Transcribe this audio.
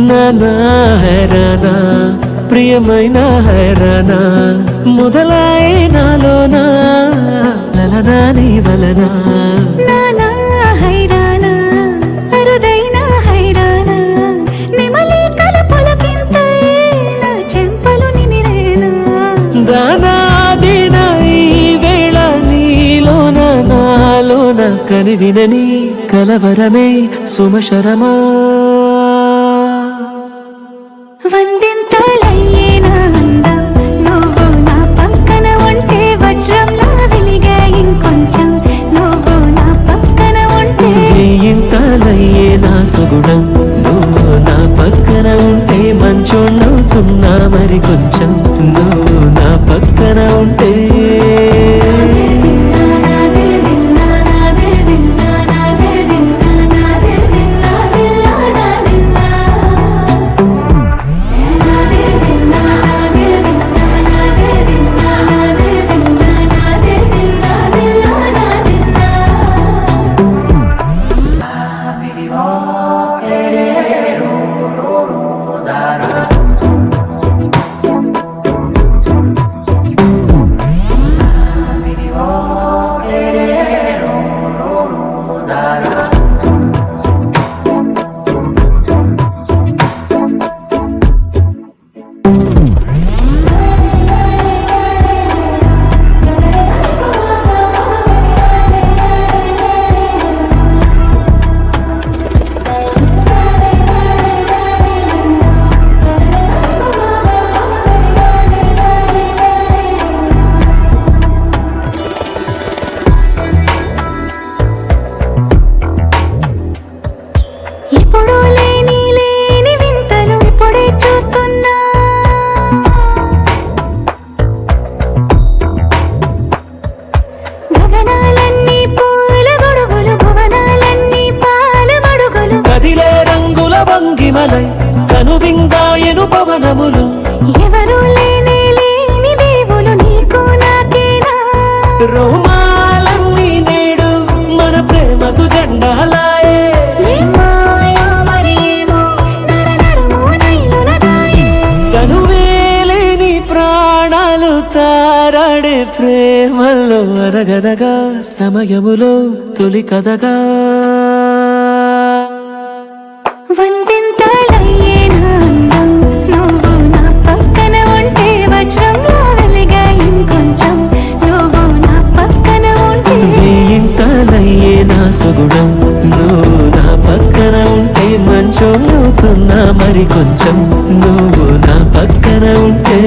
నానా హైరానా ప్రియమైన హైరానా మొదలాయే నాలోనా లలనా నీ వలనా నానా హైరానా అరుదైన హైరానా నిమలి కలపులకింతై నా చెంపలు నిమిరేనా దానాదిన ఈ వేళ నీలోన నాలోన కనివినని కలవరమే సుమశరమా వందింతలయ్యేనా అందం నువ్వు నా పక్కన ఉంటే వజ్రంలా వెలిగే ఇంకొంచెం నువ్వు నా పక్కన ఉంటే వేయింతలయ్యే నా సుగుణం నువ్వు నా పక్కన ఉంటే మంచోళ్ళవుతున్నా మరి కొంచెం నువ్వు నా పక్కన ఉంటే ఎప్పుడూ లేని వింతలు ఇప్పుడే చూస్తున్నా గగనాలన్నీ పూల గొడుగులు భువనాలన్నీ పాల మడుగులు కదిలే రంగుల భంగిమలై కనువిందాయను పవనములు ఎవరూ లేని దేవులు నీకు నాకేనా రోమాలన్నీ నేడు మన ప్రేమకు జెండాలాయే కనువేలేని ప్రాణాలు తారాడే ప్రేమల్లో అనగనగా సమయములో తొలి కథగా వందింతలయ్యేనా అందం నువ్వు నా పక్కన ఉంటే వజ్రంలా వెలిగే ఇంకొంచెం నువ్వు నా పక్కన ఉంటే వేయింతలయ్యే నా సుగుణం నువ్వు నా పక్కన ఉంటే మంచోళ్ళవుతున్నా మరి కొంచెం నువ్వు నా పక్కన ఉంటే